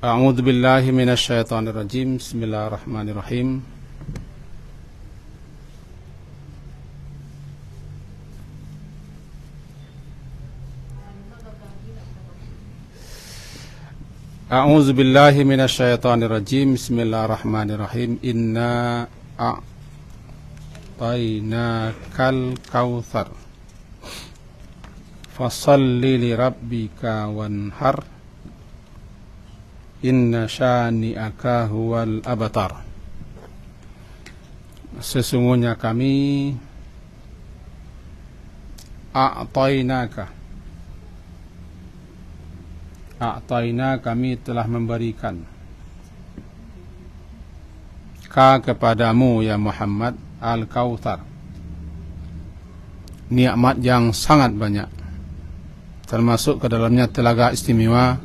A'udzu billahi minasyaitonir rajim. Bismillahirrahmanirrahim. A'udzu billahi minasyaitonir rajim. Bismillahirrahmanirrahim. Inna a'tainakal kautsar. Fashalli li rabbika wanhar. Inna syani'aka huwal abtar. Sesungguhnya kami A'taina kami telah memberikan kepadamu ya Muhammad al-Kautsar, nikmat yang sangat banyak, termasuk ke dalamnya telaga istimewa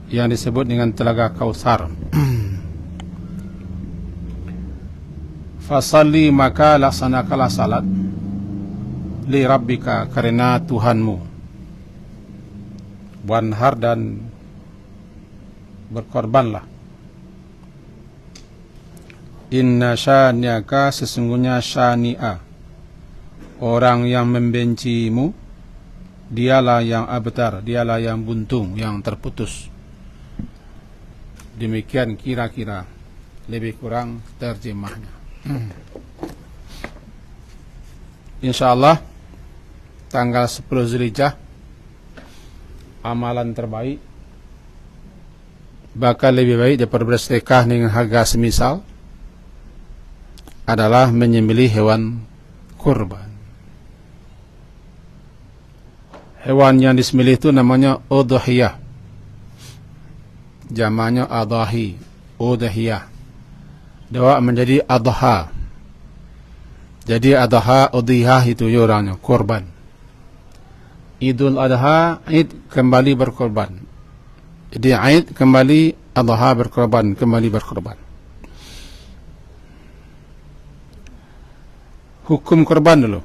yang disebut dengan telaga Kautsar. Fasalli, maka laksanakanlah salat, li rabbika, karena Tuhanmu, wanhar, dan berkorbanlah. Inna syani'aka, sesungguhnya syani'a, orang yang membencimu, dialah yang abtar, dialah yang buntung, yang terputus. Demikian kira-kira lebih kurang terjemahnya. Insyaallah tanggal 10 Zulhijjah, amalan terbaik, bakal lebih baik daripada bersedekah dengan harga semisal, adalah menyembelih hewan kurban. Hewan yang disembelih itu namanya udhiyah, jamaknya adahi, udhiyah, doa menjadi adha. Jadi adha, udhiyah itu orangnya korban. Idul Adha, Id kembali berkorban. Jadi Id kembali, Adha berkorban, kembali berkorban. Hukum korban dulu.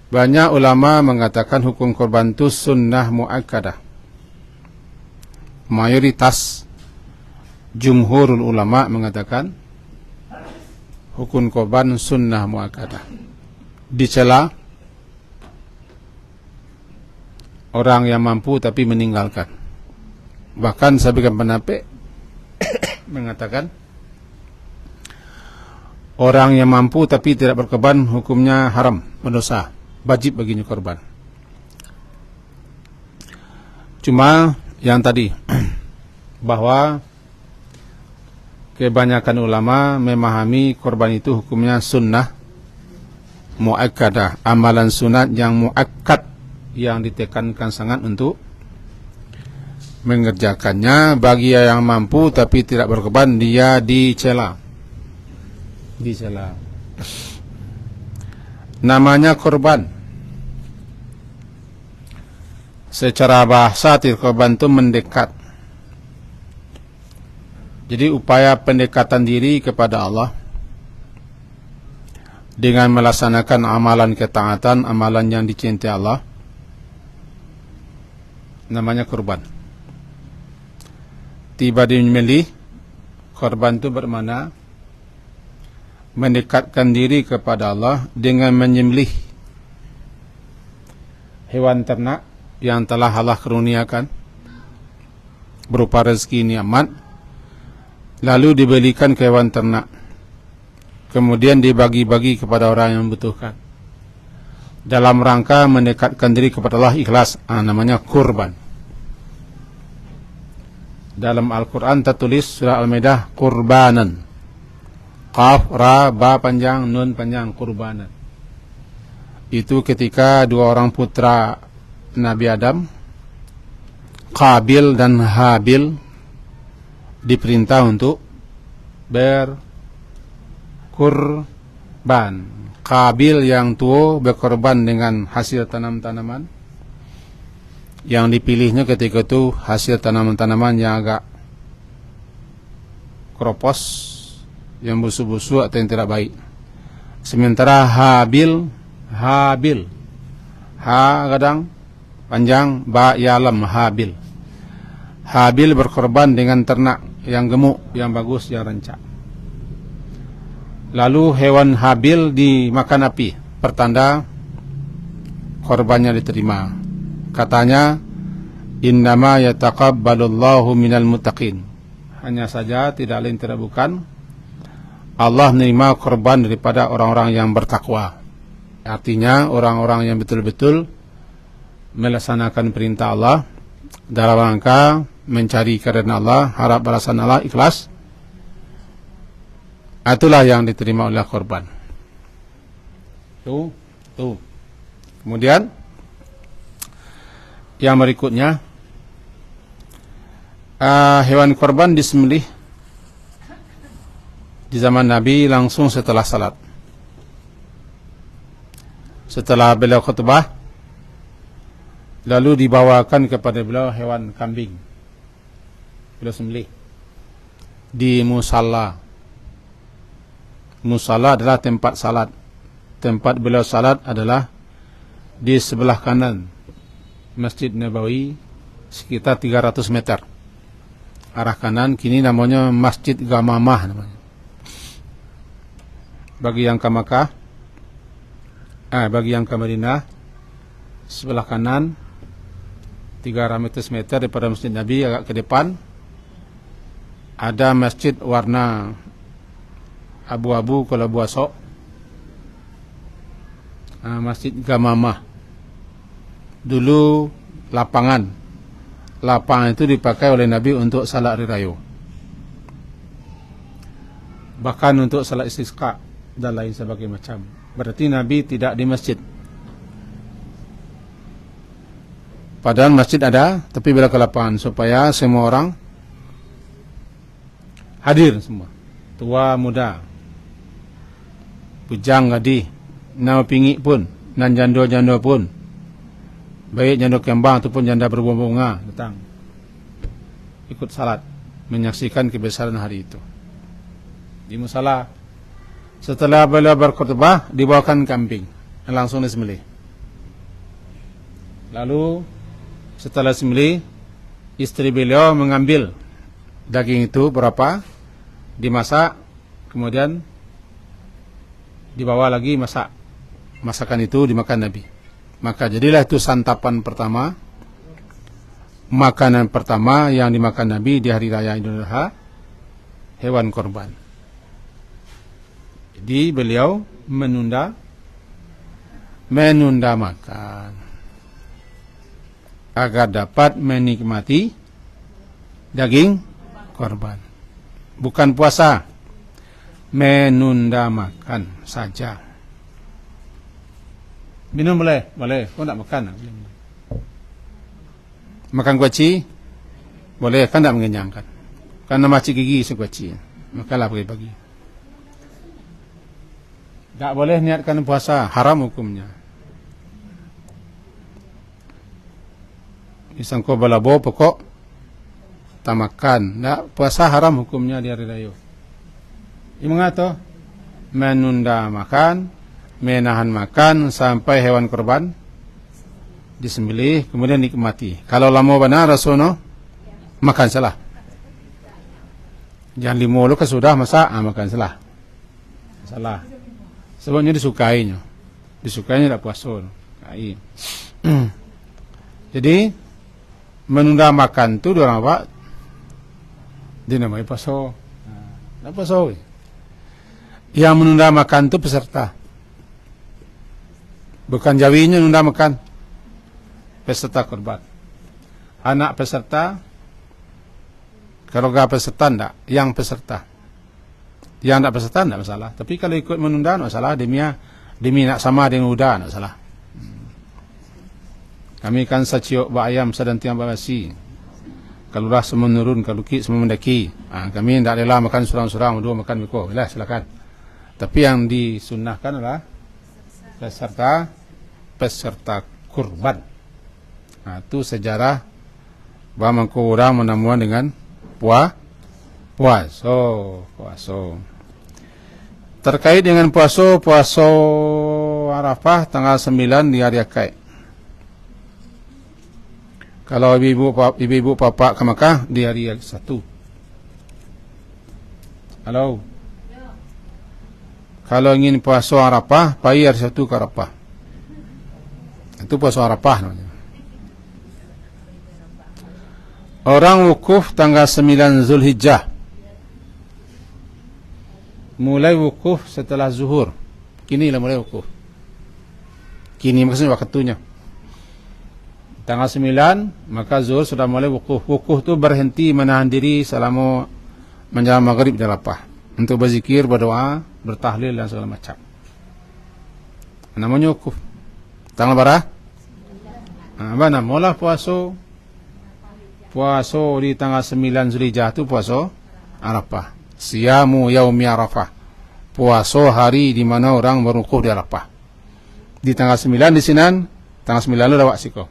Banyak ulama mengatakan hukum korban itu sunnah muakkadah. Mayoritas jumhurul ulama mengatakan hukum korban sunnah muakkadah. Dicela orang yang mampu tapi meninggalkan. Bahkan sebagian penampik mengatakan orang yang mampu tapi tidak berkorban hukumnya haram, berdosa, wajib baginya korban. Cuma yang tadi bahwa kebanyakan ulama memahami korban itu hukumnya sunnah muakkadah, amalan sunat yang muakkad, yang ditekankan sangat untuk mengerjakannya. Bagi yang mampu tapi tidak berkorban, dia dicela. Namanya korban. Secara bahasa korban itu mendekat. Jadi upaya pendekatan diri kepada Allah dengan melaksanakan amalan ketaatan, amalan yang dicintai Allah, namanya korban. Tiba di menyembelih, korban itu bermakna mendekatkan diri kepada Allah dengan menyembelih hewan ternak yang telah Allah karuniakan berupa rezeki nikmat, lalu dibelikan ke hewan ternak, kemudian dibagi-bagi kepada orang yang membutuhkan, dalam rangka mendekatkan diri kepada Allah ikhlas. Namanya kurban. Dalam Al-Quran tertulis surah Al-Maidah kurbanan, qaf, ra, ba panjang, nun panjang, kurbanan. Itu ketika dua orang putra Nabi Adam, Qabil dan Habil, diperintah untuk berkurban. Qabil yang tua berkorban dengan hasil tanam-tanaman. Yang dipilihnya ketika itu hasil tanaman-tanaman yang agak kropos, yang busuk-busuk atau yang tidak baik. Sementara Habil, ha kadang panjang, ba ya lam, Habil, Habil berkorban dengan ternak yang gemuk, yang bagus, yang rancak. Lalu hewan Habil dimakan api, pertanda korbannya diterima. Katanya, innama yataqabbalullahu minal muttaqin. Hanya saja, tidak lain tidak bukan, Allah menerima korban daripada orang-orang yang bertakwa. Artinya orang-orang yang betul-betul melaksanakan perintah Allah dalam rangka mencari keridhaan Allah, harap balasan Allah, ikhlas. Itulah yang diterima oleh korban. Tuh. Kemudian yang berikutnya, hewan korban disembelih di zaman Nabi langsung setelah salat. Setelah beliau khutbah, lalu dibawakan kepada beliau hewan kambing. Beliau sembelih di musalla. Musalla adalah tempat salat. Tempat beliau salat adalah di sebelah kanan Masjid Nabawi, sekitar 300 meter arah kanan. Kini namanya Masjid Gamamah namanya. Bagi yang ke Makkah, bagi yang ke Madinah, sebelah kanan 300 meter daripada Masjid Nabi, agak ke depan ada masjid warna abu-abu kelabu asok, Masjid Gamamah. Dulu lapangan itu dipakai oleh Nabi untuk salat hari raya, bahkan untuk salat istisqa dan lain sebagainya macam. Berarti Nabi tidak di masjid. Padahal masjid ada, tapi beliau ke lapangan supaya semua orang hadir semua, tua muda, bujang gadis, nama pingi pun, dan janda-janda pun, baik janda kembang ataupun janda berbunga, datang ikut salat, menyaksikan kebesaran hari itu di musala. Setelah beliau berkhutbah, dibawakan kambing, langsung disembelih. Lalu setelah disembelih, istri beliau mengambil daging itu berapa, dimasak, kemudian dibawa lagi masak. Masakan itu dimakan Nabi. Maka jadilah itu santapan pertama, makanan pertama yang dimakan Nabi di hari raya Idul Adha, hewan korban. Jadi beliau menunda makan agar dapat menikmati daging korban. Bukan puasa, menunda makan saja. Minum boleh? Boleh. Kau nak makan? Makan kuaci? Boleh, kan tak mengenyangkan. Karena macik gigi sekuaci. Makanlah pagi-pagi. Tak boleh niatkan puasa, haram hukumnya. Isangko balabo pokok tak makan. Tak, puasa haram hukumnya di hari raya. Ini mengatakan menunda makan, menahan makan sampai hewan korban disembelih, kemudian nikmati. Kalau lama benar rasono, makan salah. Jangan limo lu kan sudah masak, makan salah. Salah. Sebabnya disukainya. Disukainya tak puasa. Jadi menunda makan tu orang apa? Dinamai puasa. Tak puasa. Yang menunda makan tu peserta. Bukan jawinya menunda makan. Peserta korban. Anak peserta, keluarga peserta enggak, yang peserta. Yang tak peserta tidak masalah. Tapi kalau ikut menunda tidak masalah. Demi nak sama dengan uda tidak masalah. Kami kan saciok bak ayam sedang tiang bak basi. Kalau dah semua menurun, kalau kik semua mendaki. Kami tidak rela makan surang-surang, dua makan beko. Lah silakan. Tapi yang disunnahkan adalah peserta kurban. Itu sejarah bahawa orang menemuan dengan puasa. Terkait dengan puasa Arafah tanggal 9 di hari Akaid. Kalau ibu-ibu bapak ke Makkah di hari 1. Halo. Kalau ingin puasa Arafah, pagi hari 1 ke Arafah. Itu puasa Arafah namanya. Orang wukuf tanggal 9 Zulhijjah. Mulai wukuf setelah zuhur. Kinilah mulai wukuf. Kini maksudnya waktunya. Tanggal 9, maka zuhur sudah mulai wukuf. Wukuf itu berhenti menahan diri selama menjelang maghrib di Arafah. Untuk berzikir, berdoa, bertahlil dan segala macam. Namanya wukuf. Tanggal berapa? Mana? Mula puasa di tanggal 9 Zulhijjah itu puasa Arafah. Siyamu yaumi Arafah. Puasa hari di mana orang berwukuf di Arafah. Di tanggal 9 di Sinan, tanggal 9 lu lawak siko.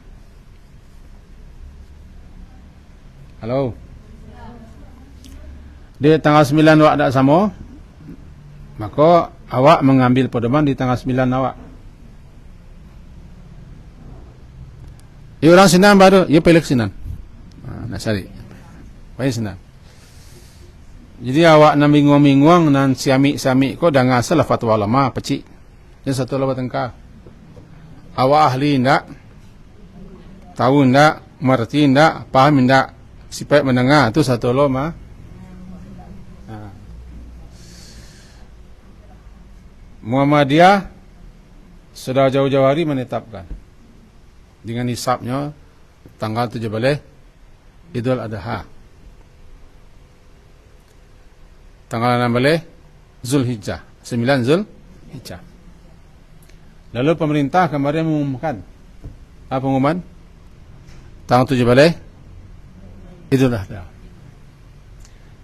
Halo. Di tanggal 9 awak tak sama, maka awak mengambil pedoman di tanggal 9 awak. Ya orang Sinan baru, ya pelek Sinan. Nak cari. Baik Sinan. Jadi awak nak bingung-bingung nan siami-siami ko dah ngasal fatwa lama pecik. Yang satu lah batengka. Awak ahli ndak? Tahu ndak? Mengerti ndak? Paham ndak? Sifat menengah itu satu lama. Muhammadiyah sudah jauh-jauh hari menetapkan dengan hisabnya tanggal 17 Idul Adha, tanggal 16 Zulhijjah, 9 Zulhijjah. Lalu pemerintah kemarin mengumumkan apa pengumuman? Tanggal 17 Idul Adha.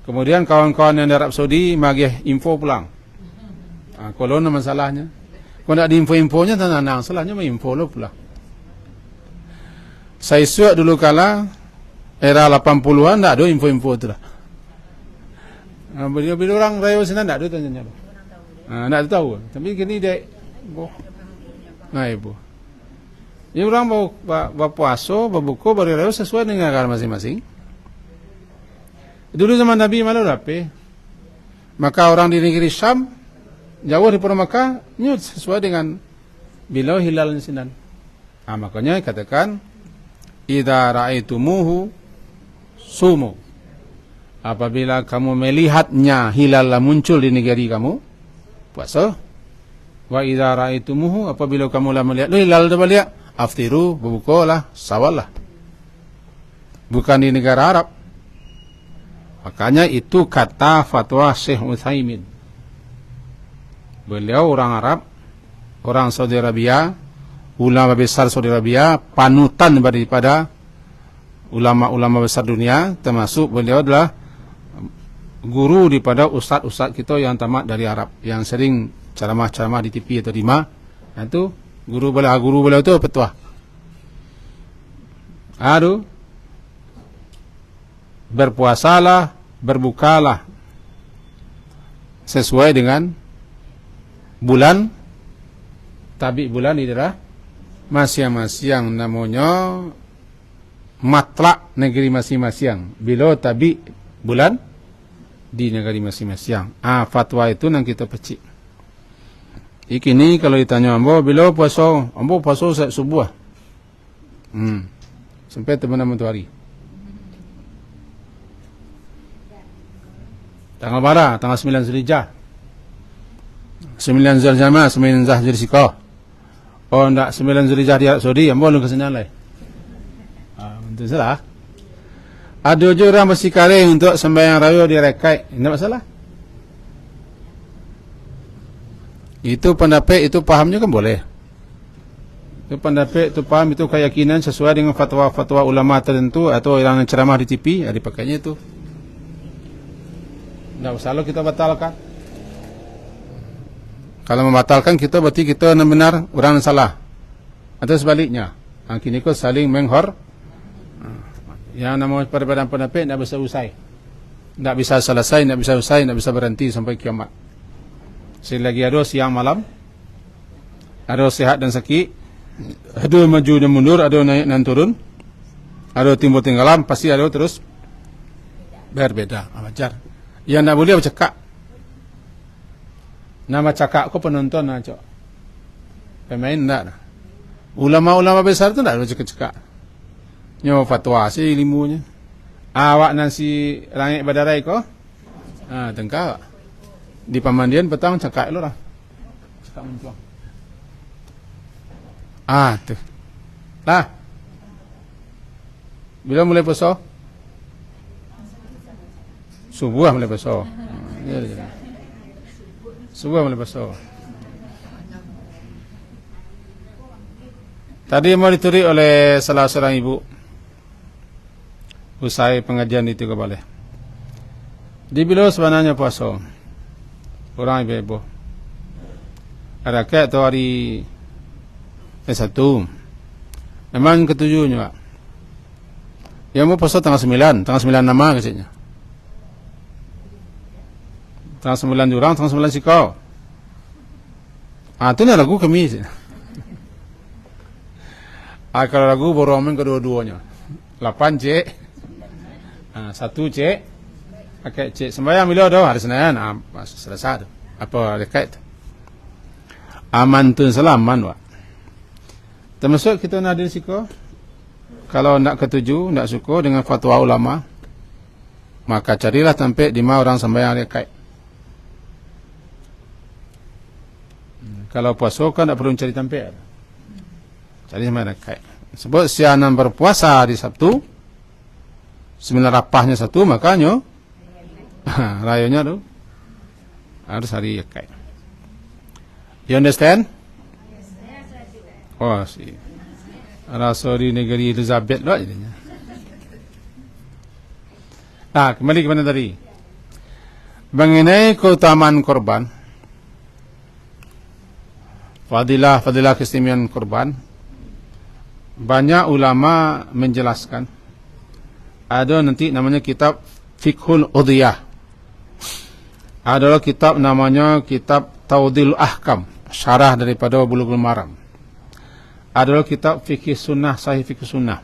Kemudian kawan-kawan yang di Arab Saudi magih info pulang. Kalau ada masalahnya, kalau tidak ada info-infonya, tenang, salahnya mah info lo pula. Saya suat dulu kala era 80-an tidak ada info-info itu lah. Bila orang raya sana tidak ada tanya-tanya. Tidak tahu. Tapi kini dia, ibu. Ini orang berpuasa, berbuka, berraya sesuai dengan agama masing-masing. Dulu zaman Nabi malu rapi. Maka orang di negeri Syam jauh daripada Makkah nyut sesuai dengan bila hilal Sinan. Makanya katakan idza ra'aitumuhu sumu. Apabila kamu melihatnya hilal muncul di negeri kamu, puasa. Wa idza ra'aitumuhu, apabila kamu melihat hilal terbalik, aftiru, berbukalah, sawalah. Bukan di negara Arab. Makanya itu kata fatwa Syekh Utsaimin. Beliau orang Arab, orang Saudi Arabia, ulama besar Saudi Arabia, panutan daripada ulama-ulama besar dunia, termasuk beliau adalah guru daripada ustaz-ustaz kita yang tamat dari Arab, yang sering ceramah-ceramah di TV atau di mana. Itu guru beliau itu petua. Aduh, berpuasalah, berbukalah sesuai dengan bulan, tapi bulan ini adalah masing-masing namanya matlak negeri masing-masing. Bila tabi bulan di negeri masing-masing. Fatwa itu yang kita pecik. Ini kalau ditanya ambo bila puasa, ambo puasa subuh. Sampai teman-teman hari. Tanggal berapa? Tanggal 9 Zulhijjah. 9 Zulhijjah, 9 Zulhijjah. Oh, enggak 9 Zulhijjah di Arab Saudi, ambo lu kesana lai. Itu salah. Ada je orang bersih karing untuk sembahyang raya di rekai. Tidak masalah. Itu pendapat, itu pahamnya kan boleh. Itu pendapat, itu paham, itu keyakinan sesuai dengan fatwa-fatwa ulama tertentu atau yang ceramah di TV, dipakainya itu. Tidak usah lo kita batalkan. Kalau membatalkan kita berarti kita benar orang salah. Atau sebaliknya. Kini kau saling menghor. Yang nama perbedaan pendapat tidak bisa usai. Tidak bisa selesai, tidak bisa usai, tidak bisa berhenti sampai kiamat. Selagi ada siang malam, ada sehat dan sakit, ada maju dan mundur, ada naik dan turun. Ada timbul tenggelam, pasti ada terus berbeda. Wajar. Yang tak boleh bercakap. Nama cakap ko penonton lah, cok. Pemain tak. Ulama-ulama besar tu tak ada cakap-cakap. Nyawa fatwa si ilmunya. Awak nasi langit badarai ko? Tengkal. Di pemandian petang cakap lu lah. Cakap mencuang. Tu. Lah. Bila mulai puasa? Subuh mulai puasa. Subuh mulai puasa. Tadi mau dituri oleh salah seorang ibu usai pengajian itu ke balai. Di bila sebenarnya puasa orang ibu-ibu ada ke atau hari satu memang ketujuhnya yang mau puasa tanggal 9 nama kesnya tanggal 9 jurang tanggal 9 sikau itu ni lagu kami kalau lagu boromen kedua-duanya 8 C 1 C pakai C sembahyang bila dah hari Senin selesai tu apa dekat aman tu selaman wak termasuk kita nak ada risiko kalau nak ketujuh nak suka dengan fatwa ulama maka carilah sampai 5 orang sembahyang dekat kalau puasa kan tak perlu cari sampai cari sembahyang dekat sebab sianan berpuasa di Sabtu 9 rapahnya 1 makanya rayanya tu harus hari dekat. You understand? Oh, si rasa di negeri Elizabeth lah jadinya. Kembali ke mana tadi? Mengenai keutamaan korban, fadilah keistimewaan korban, banyak ulama menjelaskan. Ada nanti namanya kitab Fiqhul Udhiyah. Adalah kitab namanya kitab Tawdil Ahkam, syarah daripada Bulughul Maram. Adalah kitab Fikih Sunnah, Sahih Fikih Sunnah.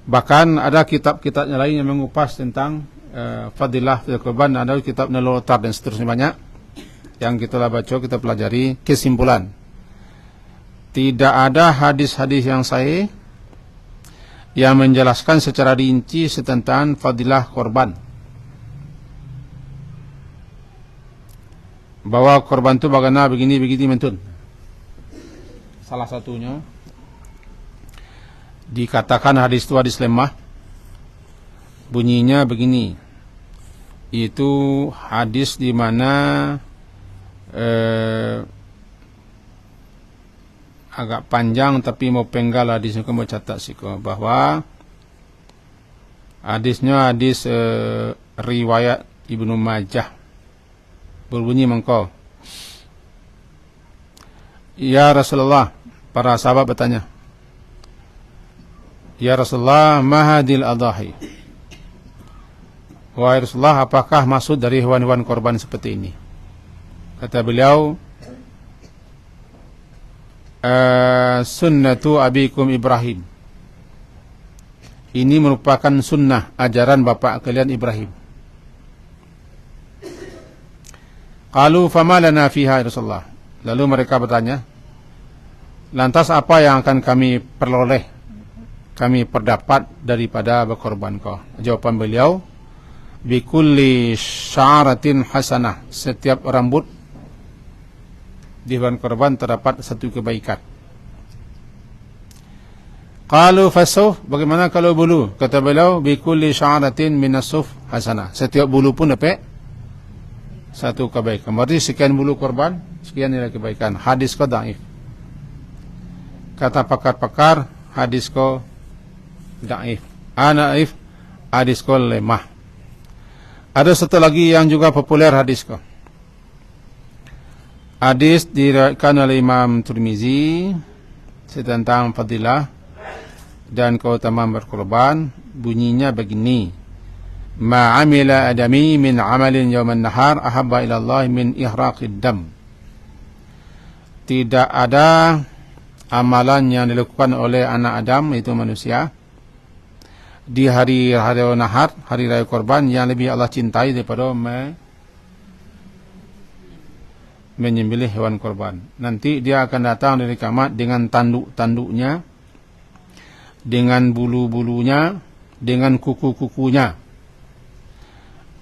Bahkan ada kitab-kitabnya lain yang mengupas tentang fadilah korban. Ada kitab Nalotar dan seterusnya banyak yang kita baca, kita pelajari. Kesimpulan, tidak ada hadis-hadis yang sahih yang menjelaskan secara rinci tentang fadilah korban, bahwa korban itu bagaimana begini mentun. Salah satunya dikatakan hadis itu hadis lemah, bunyinya begini, itu hadis di mana agak panjang tapi mau penggal hadisnya, mau catat sih bahwa hadisnya hadis riwayat Ibnu Majah berbunyi mengko, ya Rasulullah, para sahabat bertanya, ya Rasulullah, mahadil adahi, wahai Rasulullah, apakah maksud dari hewan-hewan korban seperti ini? Kata beliau, sunnatu abikum Ibrahim, ini merupakan sunnah ajaran bapak kalian Ibrahim. Qalu fama lana fiha ya Rasulullah. Lalu mereka bertanya, lantas apa yang akan kami peroleh, kami perdapat daripada berkorban kau? Jawaban beliau, bikulli sya'aratin hasanah, setiap rambut di hewan korban terdapat satu kebaikan. Qalu fasuf, bagaimana kalau bulu? Kata beliau, bikulli sya'aratin minasuf hasanah, setiap bulu pun dapat satu kebaikan. Berarti sekian bulu korban, sekian nilai kebaikan. Hadis ko dhaif. Kata pakar-pakar, hadis ko dhaif. Anaif, hadis ko lemah. Ada satu lagi yang juga populer hadis ko. Hadis diriwayatkan oleh Imam Tirmizi tentang fadilah dan keutamaan berkorban. Bunyinya begini, ma amila adami min amalin yawman nahar ahabba ila Allah min ihraqid dam. Tidak ada amalan yang dilakukan oleh anak Adam, itu manusia, di hari raya nahar, hari raya korban, yang lebih Allah cintai daripada menyembelih hewan korban. Nanti dia akan datang dari kiamat dengan tanduk-tanduknya, dengan bulu-bulunya, dengan kuku-kukunya.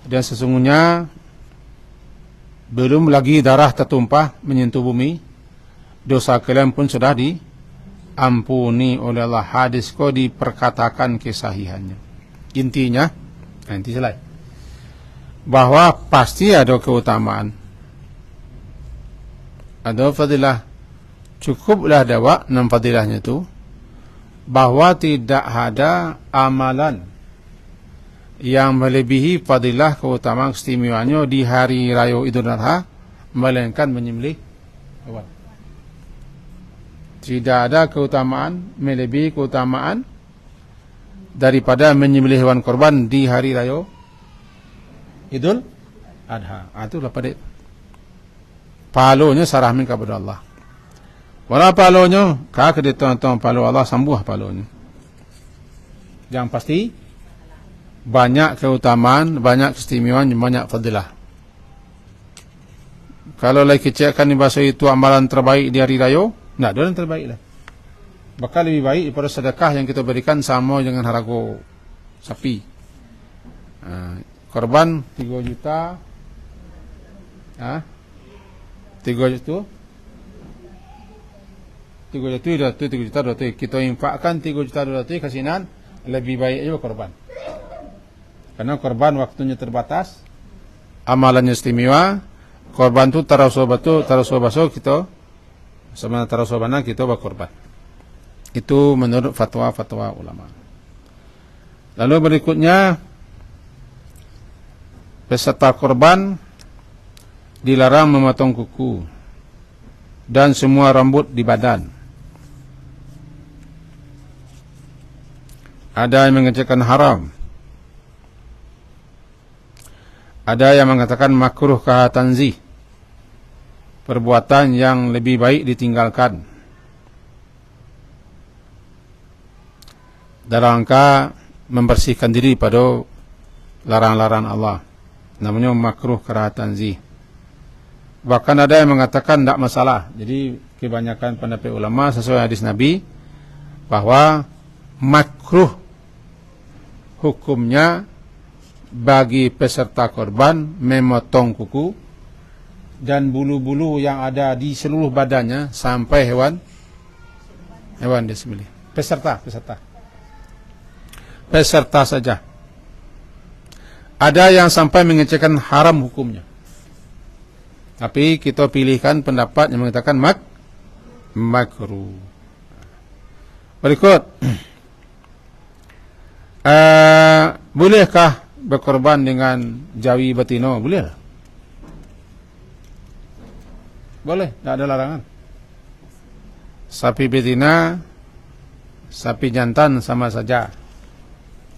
Dan sesungguhnya belum lagi darah tertumpah menyentuh bumi, dosa kalian pun sudah diampuni oleh Allah. Hadis kau diperkatakan kesahihannya. Intinya, nanti selesai, bahwa pasti ada keutamaan, ada fadilah. Cukuplah dawa 6 fadilahnya itu, bahwa tidak ada amalan yang melebihi fadilah keutamaan keistimewaannya di hari raya Idul Adha melainkan menyembelih hewan. Tidak ada keutamaan melebihi keutamaan daripada menyembelih hewan korban di hari raya Idul Adha. Itulah pada palonya sarahmin kepada Allah. Wala palonya kak dia tonton palo Allah sambuh palonya. Yang pasti banyak keutamaan, banyak keistimewaan, banyak fadilah. Kalau lagi kecilkan di bahasa itu amalan terbaik di hari raya, tidak ada yang terbaik lah. Bakal lebih baik daripada sedekah yang kita berikan sama dengan harga sapi. Korban 3 juta, 3 juta, 3 juta 200. Kita infakkan 3 juta 200 kasinan, lebih baik juga korban. Karena korban waktunya terbatas, amalannya istimewa. Korban tu taraso baso kita sama taraso bana kita berkorban. Itu menurut fatwa ulama. Lalu berikutnya, peserta korban dilarang memotong kuku dan semua rambut di badan. Ada yang mengatakan haram, ada yang mengatakan makruh tanzih, perbuatan yang lebih baik ditinggalkan dalam rangka membersihkan diri pada larang-larang Allah. Namanya makruh tanzih. Bahkan ada yang mengatakan tidak masalah. Jadi kebanyakan pendapat ulama sesuai hadis Nabi bahwa makruh hukumnya bagi peserta korban memotong kuku dan bulu-bulu yang ada di seluruh badannya sampai hewan disembelih. Peserta saja. Ada yang sampai mengecekkan haram hukumnya. Tapi kita pilihkan pendapat yang mengatakan makruh. Berikut, bolehkah berkorban dengan jawi betina? Boleh lah. Boleh, tak ada larangan. Sapi betina, sapi jantan sama saja.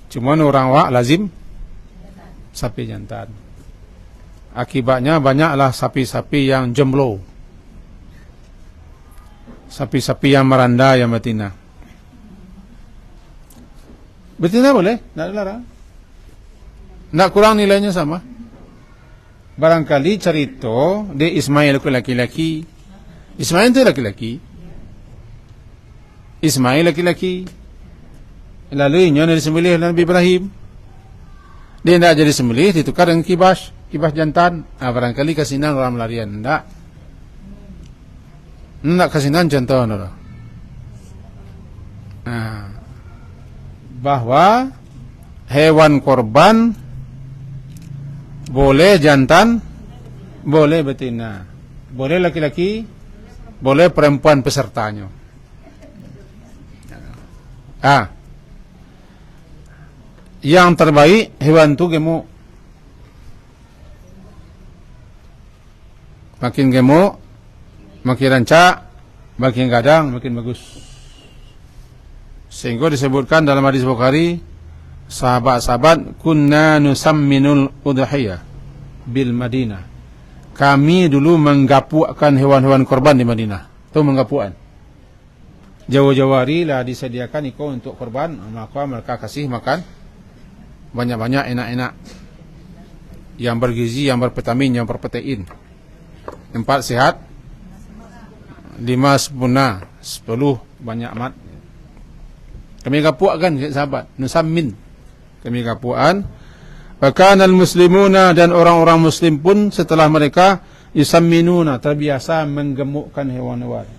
Cuma orang awak lazim sapi jantan. Akibatnya banyaklah sapi-sapi yang jomblo, sapi-sapi yang meranda, yang betina. Betina boleh, tak ada larangan. Tak kurang nilainya sama. Barangkali cerita dia Ismail itu laki-laki. Ismail itu laki-laki. Ismail laki-laki. Lalu ini disembelih oleh Nabi Ibrahim. Dia tidak jadi sembelih, ditukar dengan kibas jantan. Barangkali kasinan orang melarian. Tidak kasinan contoh. Bahwa hewan korban boleh jantan, boleh betina, boleh laki-laki, boleh perempuan pesertanya. Yang terbaik hewan itu gemuk. Makin gemuk, makin rancak, makin gadang, makin bagus. Sehingga disebutkan dalam hadis Bukhari, sahabat-sahabat kunna nusamminul udhiyah bil Madinah. Kami dulu menggapukan hewan-hewan korban di Madinah. Itu menggapukan. jauh-jauh hari lah disediakan iko untuk korban, maka mereka kasih makan banyak-banyak enak-enak yang bergizi, yang bervitamin, yang berprotein. 4 sehat, 5 sempurna, 10 banyak amat. Kami kapuak kan sahabat, nusammin. Kami kapuan. Bahkan al-muslimuna, dan orang-orang muslim pun setelah mereka yusamminuna, terbiasa menggemukkan hewan-hewan.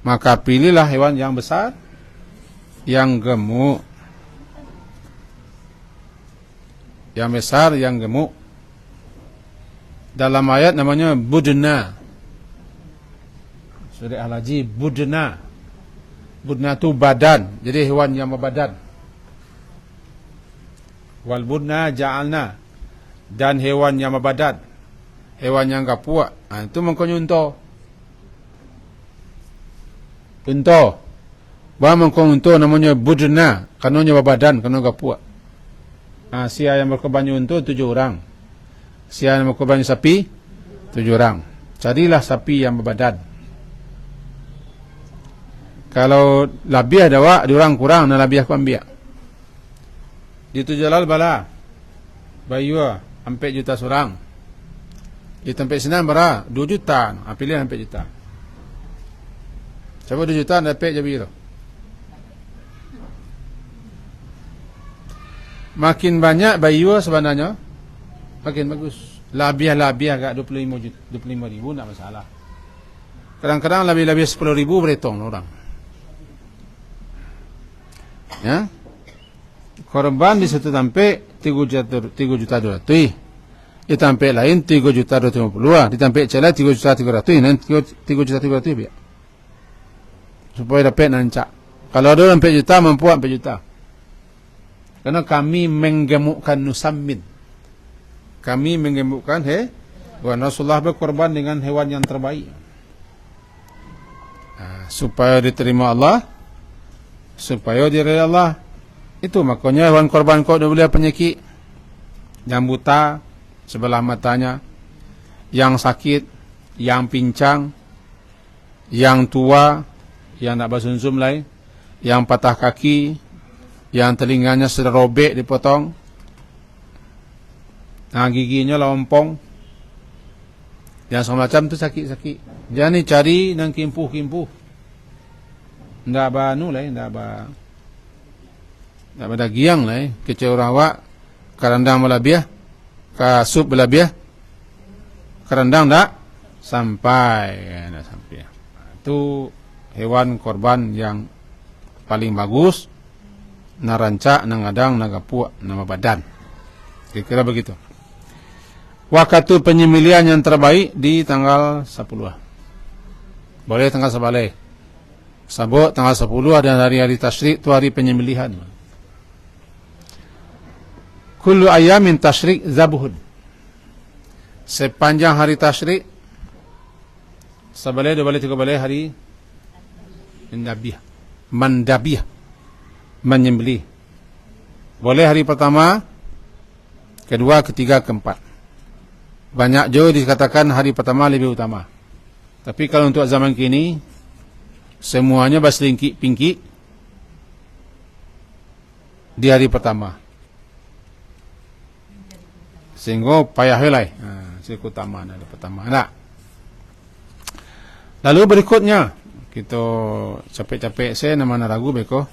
Maka pilihlah hewan yang besar, yang gemuk. Yang besar, yang gemuk. Dalam ayat namanya budna. Surah Al-Haji, budna. Budna itu badan, jadi hewan yang berbadan. Wal budna ja'alna, dan hewan yang berbadan, hewan yang kapuak. Itu mengkonya unta. Unta. Bahawa mengkonya unta namanya budna, kanonnya berbadan, kanonnya kapuak. Sia yang berkorbannya unta 7 orang. Sia yang berkorbannya sapi 7 orang. Carilah sapi yang berbadan. Kalau labiah dawa, diorang kurang, dan labiah ku ambil. Di tu jalal bala bayua sampai juta seorang. Di tempat senang bara 2 juta. Pilih sampai juta. Coba 2 juta dapat je biru. Makin banyak bayua sebenarnya makin bagus. Labiah agak 25 ribu tak masalah. Kadang-kadang lebih 10 ribu beretong orang. Ya, korban di situ sampai 3 juta 200. Di tempat lain 3 juta 250. Di tempat celah 3 juta 300. Nanti 3 juta 300 biar. Supaya dapat nancak. Kalau ada 4 juta mampu 4 juta. Karena kami menggemukkan nusammin. Kami menggemukkan Rasulullah berkorban dengan hewan yang terbaik. Supaya diterima Allah, supaya diridai Allah. Itu makanya hewan korban kau boleh penyakit, yang buta sebelah matanya, yang sakit, yang pincang, yang tua, yang nak bersumsum lain, yang patah kaki, yang telinganya sudah robek dipotong, giginya lompong, yang semacam tu sakit-sakit. Jangan cari nang kimpuh-kimpuh. Ndak ba anu lah, ndak ba dagiang lah, kecil rawak, kerandang belabiah, ka sup belabiah, kerandang ndak sampai. Itu hewan korban yang paling bagus, narancak, nangadang, nagapuak, nama badan. Kira-kira begitu. Waktu penyembelihan yang terbaik di tanggal 10. Boleh tanggal 11. Sabut tanggal 10 dan hari-hari tasyrik itu hari penyembelihan. Kullu ayamin tasyrik zabuhun. Sepanjang hari tasyrik, sebalai 2 balai 3 balai hari mandabiah, menyembelih. Boleh hari pertama, kedua, ketiga, keempat. Banyak jauh dikatakan hari pertama lebih utama. Tapi kalau untuk zaman kini, semuanya berselingkik-pingkik di hari pertama. Sehingga payah helai. Siku utama hari pertama. Nah. Lalu berikutnya, kita capek-capek saya nama ragu beko.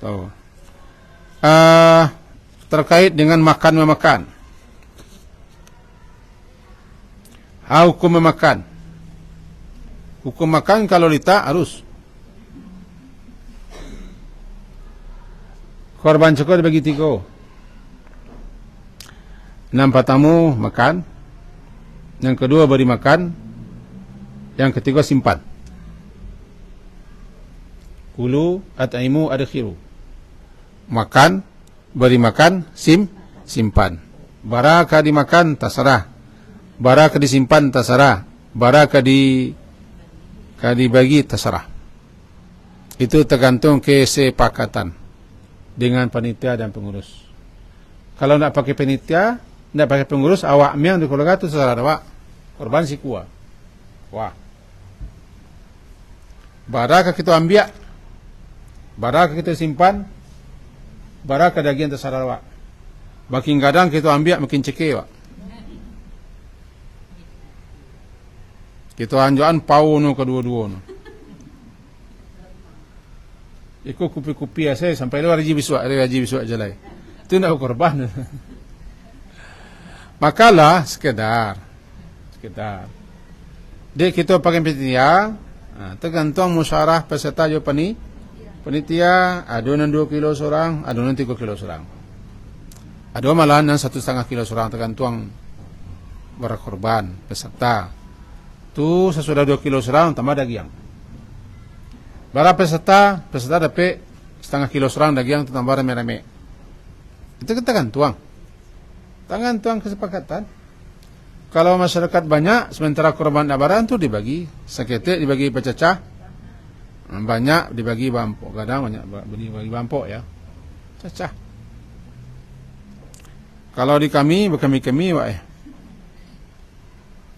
Tahu. Terkait dengan makan-memakan. Hukum memakan. Hukum makan kalau lita harus. Korban cukup dibagi 3. Nampak tamu makan. Yang kedua beri makan. Yang ketiga simpan. Kulu at'imu adkhiru. Makan, beri makan, simpan. Baraka dimakan terserah. Baraka disimpan terserah. Baraka dibagi terserah. Itu tergantung kesepakatan dengan panitia dan pengurus. Kalau nak pakai panitia, nak pakai pengurus, awak miang di keluarga tu terserah awak. Korban si kuah. Wah. Barakah kita ambil, barakah kita simpan, barakah daging tersarah wak. Makin kadang kita ambil makin cekik wak. Kita anjuran pau no kedua-dua no. Ikut kupi-kupi saya sampai luar haji biswak jalai. Itu nak korban. Makalah sekedar. Dek kita pakai panitia, tergantung musyarah peserta jo panitia, adunan 2 kilo seorang, adunan 3 kilo seorang. Ada malahan 1,5 kilo seorang tergantung berkorban peserta. Tu sesudah 2 kilo seorang tambah daging. Bara peserta dapat 0,5 kilo seorang daging tambah rame-rame. Itu kita kan tuang kesepakatan. Kalau masyarakat banyak, sementara korban abaran tu dibagi, seketik dibagi pecacah, banyak dibagi bampok, kadang banyak dibagi bampok ya, cacah. Kalau di kami,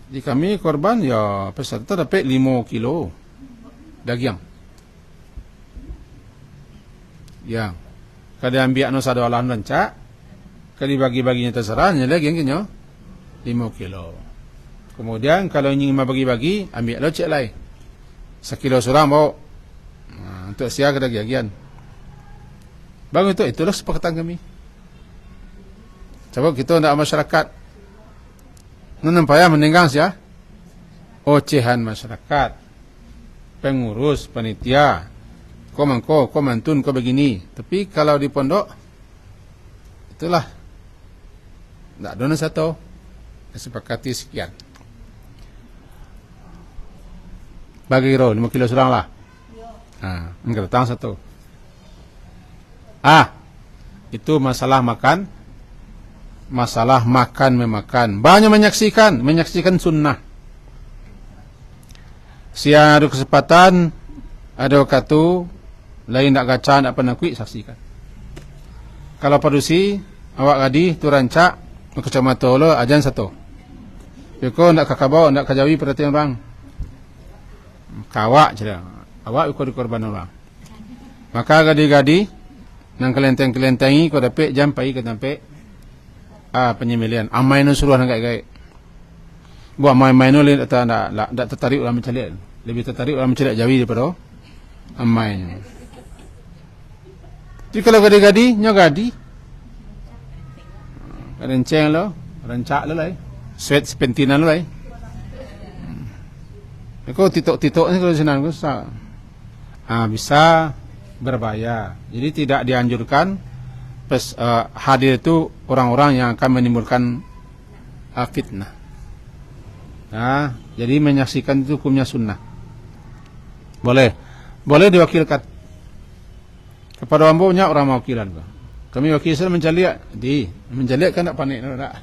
di kami korban ya peserta dapat 5 kilo daging. Ya, kada ambil anu sado alam rancak, kada bagi-baginya terserah, lagi yang kinyo 5 kilo. Kemudian kalau ingin bagi-bagi, ambil lo cek lai. 1 kilo seorang bawa. Untuk siap kada gagian. Bang itulah sepakatan kami. Coba kita nak masyarakat. Nampak meninggang sia. Ocehan masyarakat. Pengurus, panitia. Kau mantun, kau begini. Tapi kalau di pondok, itulah. Tak ada satu. Sepakati sekian. Bagi 5 kilo seorang lah. Enggak datang satu. Itu masalah makan. Masalah makan memakan. Banyak menyaksikan sunnah. Siang ada kesempatan, ada waktu, lain nak gaca, nak penakui, saksikan. Kalau padusi, awak gadi, tu rancak, kecamatan lo, ajan satu. Iko nak kakabau, nak kajawi perhatian orang. Kawak je lah. Awak ikut dikorban orang. Maka gadi-gadi, nang kelenteng-kelentengi, kau dapat jam pagi ke sampai penyembelian. Amai no suruh nak gaya. Buat amai no le tak tertarik orang mencalik. Lebih tertarik orang mencalik jawi daripada amai. Jadi kalau gadi-gadi, nyogadi. Renceng lo, rancak lo lah. Sweat sepentinan lo lah. Kau titok-titok ni kalau senang bisa berbahaya. Jadi tidak dianjurkan hadir itu orang-orang yang akan menimbulkan fitnah. Jadi menyaksikan itu hukumnya sunnah. Boleh diwakilkan. Kepada ambonya orang wakilan. Kami wakil Islam mencaliak kan tak panik tak.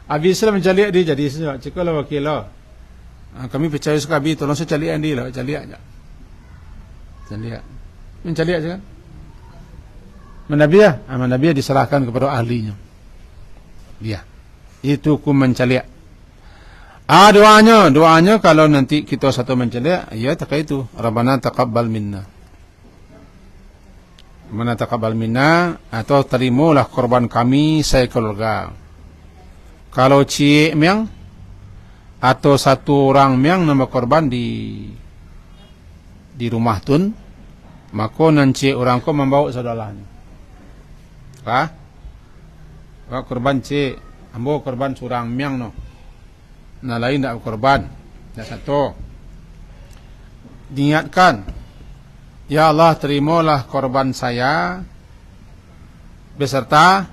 Habis Islam mencaliak dia jadi cekalah wakil lah. Kami percaya suka habis tolong saya caliak dia lah, caliak aja. Mencaliak je kan. Manabiah diserahkan kepada ahlinya. Dia. Itu hukum mencaliak. Doanya kalau nanti kita satu mencaliak, ya tak itu. Rabbana taqabbal minna. Mana taqabbal minna, atau terimalah korban kami saya keluarga. Kalau cik miang atau satu orang miang nama korban di rumah tun, maka nanti orang ko membawa saudaranya. Korban cik, ambo korban surang miang no. Nah lain tak korban, tak satu. Niatkan. Ya Allah, terimalah korban saya beserta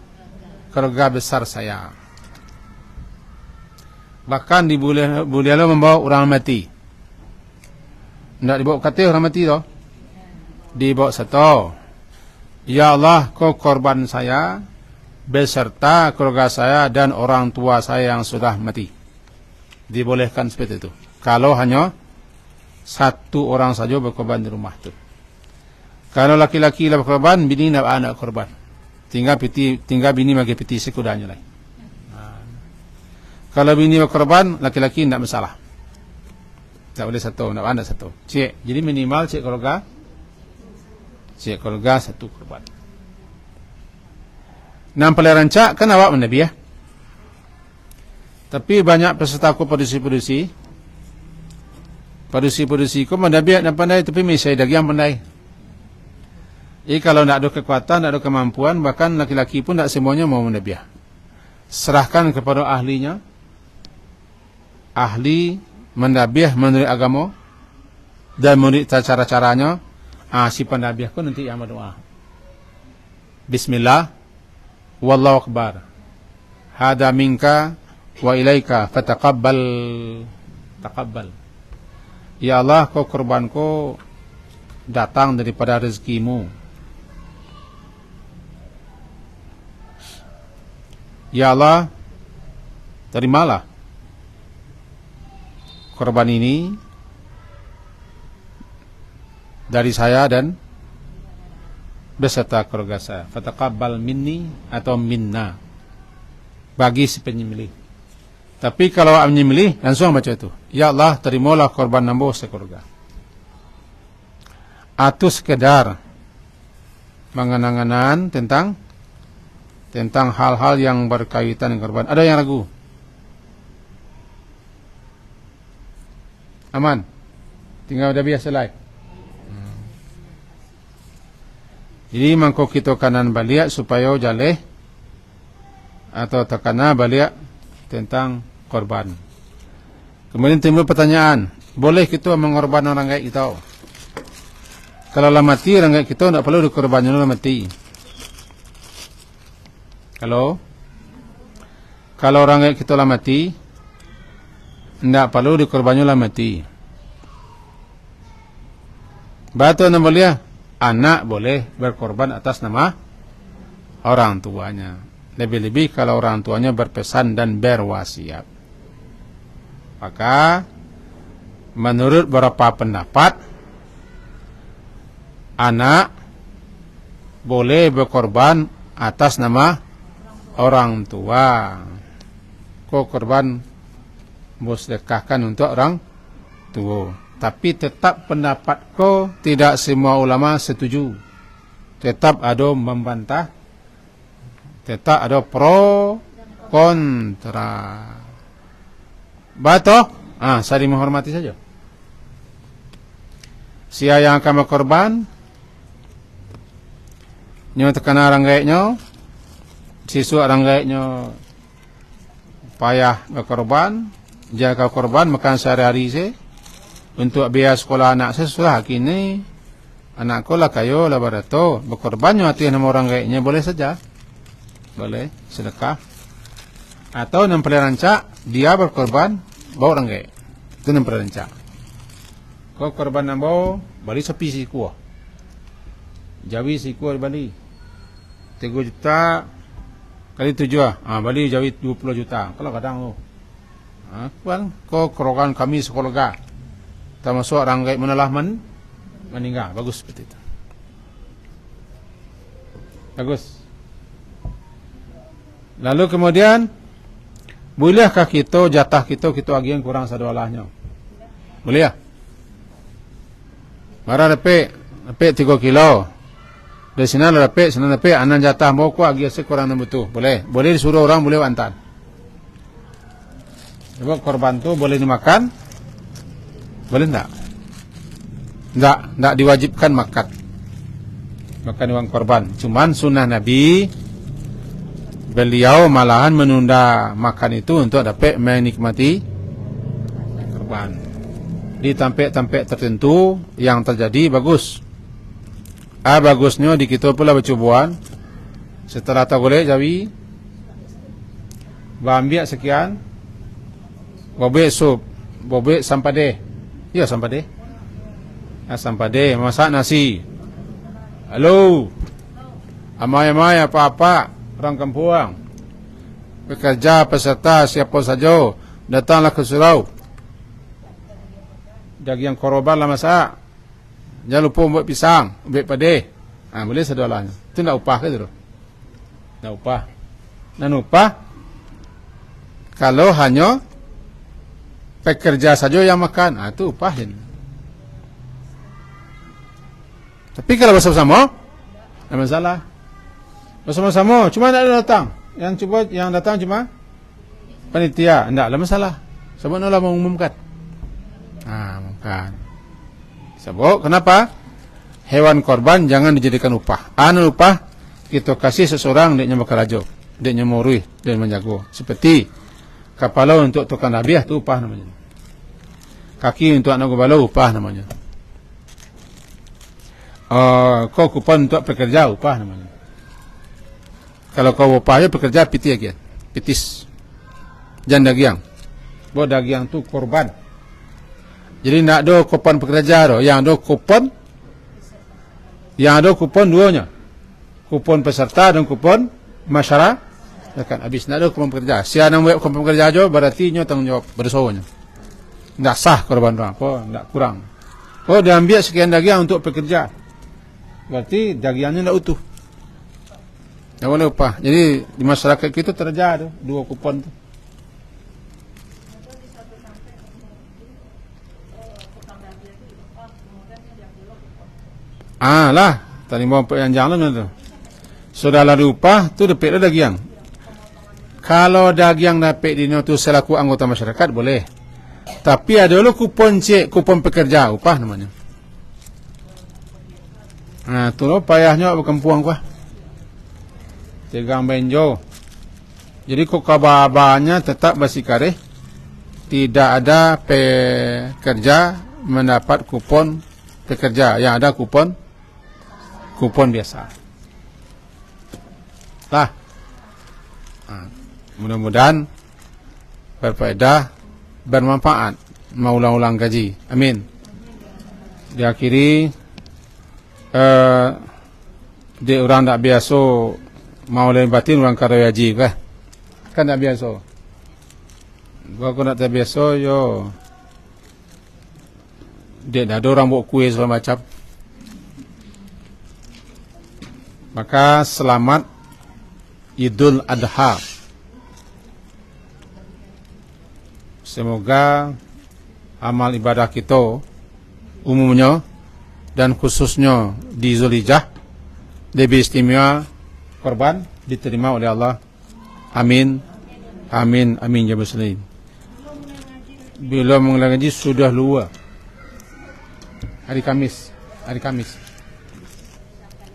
keluarga besar saya. Bahkan boleh membawa orang mati. Tidak dibawa kata orang mati tu. Dibawa satu. Ya Allah, kau korban saya beserta keluarga saya dan orang tua saya yang sudah mati. Dibolehkan seperti itu. Kalau hanya satu orang saja berkorban di rumah tu. Kalau laki-laki lah berkorban, bini nak anak korban. Tinggal bini bagi peti sekudanya lagi. Kalau bini berkorban, laki-laki tidak masalah. Tak boleh satu, nak ada satu. Cik. Jadi minimal cik keluarga. Cik keluarga satu korban. 6 peleranca kan awak menabi ya. Tapi banyak peserta aku produksi ko menabi nak pandai tapi mesai dagi yang pandai. Jadi kalau nak ada kekuatan, nak ada kemampuan, bahkan laki-laki pun tak semuanya mau menabi. Serahkan kepada ahlinya. Ahli mendabiah menurut agama dan menurut cara-caranya. Si pendabiah ko nanti yang berdoa. Bismillah, wallahu akbar. Hada minka wa ilaika fataqabbal. Taqabbal. Ya Allah, kau korbanku datang daripada rezekimu. Ya Allah, terimalah korban ini dari saya dan beserta keluarga saya. Fataqabbal minni atau minna, bagi si penyembelih. Tapi kalau menyembelih langsung baca itu. Ya Allah, terimalah korban nambo sekeluarga. Atau sekedar mengenang-kenang tentang hal-hal yang berkaitan dengan korban. Ada yang ragu? Aman? Tinggal udah biasa lain. Jadi mangko kita kanan balik supaya jaleh atau tekana balik tentang korban. Kemudian timbul pertanyaan, boleh kita mengorban orang kayak kita? Kalau lah mati orang kayak kita tak perlu dikorbankan lah mati. Kalau orang kayak kita lah mati, tidak perlu dikorbankan lah mati. Batu nama boleh, anak boleh berkorban atas nama orang tuanya. Lebih-lebih kalau orang tuanya berpesan dan berwasiat. Maka menurut beberapa pendapat, anak boleh berkorban atas nama orang tua. Kau korban bos dekahkan untuk orang tua. Tapi tetap pendapatku tidak semua ulama setuju. Tetap ada membantah. Tetap ada pro kontra. Betul? Saling menghormati saja. Sia yang akan berkorban, nyo terkena orang gaiknya, sisu orang gaiknya payah berkorban, jaga korban makan sehari-hari se untuk biaya sekolah anak saya sudah kini anakku lah kayo lah barato berkorbannya hati nama orang gaiknya boleh saja, boleh sedekah atau nempel rancak dia berkorban bawa orang gaik itu nempel rancak. Kau korban nambau bali sepi si kuah jawi si kuah bali 3 juta kali 7 bali jawi 20 juta kalau kadang tu kan kau kerokan kami sekeluarga termasuk orang gaib menelah meninggal. Bagus seperti itu, bagus. Lalu kemudian bolehkah kita jatah kita agian kurang sadolahnya? Boleh ya? Mara lepek 3 kilo. Dari sini lepek, sana lepek, anan jatah mau ku agian sekurang betul. Boleh. Boleh disuruh orang, boleh wantan. Sebab korban tu boleh dimakan? Boleh enggak? Enggak diwajibkan makan uang korban. Cuman sunnah Nabi, beliau malahan menunda makan itu untuk dapat menikmati korban. Di tempat-tempat tertentu yang terjadi bagus. Bagusnya di kita pula bercubuan. Setelah tak boleh jawi, ambil sekian, bobek sup, bobek sampade. Ya sampade. Sampade masak nasi. Halo. Amai-amai apa-apa orang kampung. Pekerja, peserta, siapa saja datanglah ke surau. Daging korban lah masak. Jangan lupa buat pisang, buat pade. Boleh sedolahnya. Itu nak upah ke tu? Nak upah. Dan upah kalau hanya pekerja saja yang makan, itu upah ini. Tapi kalau bersama-sama, tidak masalah. Bersama-sama, cuma tidak ada datang. Yang datang cuma panitia, tidak ada masalah. Sebab Allah mengumumkan. Bukan. Sebab kenapa? Hewan korban jangan dijadikan upah. Upah kita kasih seseorang dia makan rajo, dia morui dan menjago. Seperti kepala untuk tukang nabiah itu upah namanya. Kaki untuk anak balau upah namanya. Kau kupon untuk pekerja upah namanya. Kalau kau upahnya pekerja pitis. Jangan dagiang. Buat dagiang tu korban. Jadi nak ada kupon pekerja do, yang ada kupon duanya. Kupon peserta dan kupon masyarakat. Kan habis nak ada kupon pekerja. Siapa nak buat kupon pekerja aja berarti nyo tanggung jawab bersawanya. Tak sah korban orang, tak kurang. Dia ambil sekian dagiang untuk pekerja. Berarti dagiannya tak utuh. Tak boleh upah. Jadi di masyarakat kita terjadi dua kupon tu. Lah, tadi mau yang jangan tu. Sudah lalu upah tu dapat dagiang. Kalau dagiang dapat di tu selaku anggota masyarakat boleh. Tapi ada dulu kupon pekerja upah namanya. Tu lo payahnya berkempuang kuah. Tegang benjo. Jadi kok kabarnya tetap basikare. Tidak ada pekerja mendapat kupon pekerja, yang ada kupon biasa. Mudah-mudahan berfaedah, bermanfaat, mau ulang-ulang gaji. Amin. Diakhiri di orang tak biasa mau lain batin orang kara haji kan tak biasa. Gua aku nak tak biasa yo. Dia dah ada orang buat kuih segala macam. Maka selamat Idul Adha. Semoga amal ibadah kita umumnya dan khususnya di Zulhijjah lebih istimewa korban diterima oleh Allah. Amin. Amin. Amin ya muslim. Bila mengulang gaji sudah luar. Hari Kamis.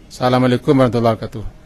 Assalamualaikum warahmatullahi wabarakatuh.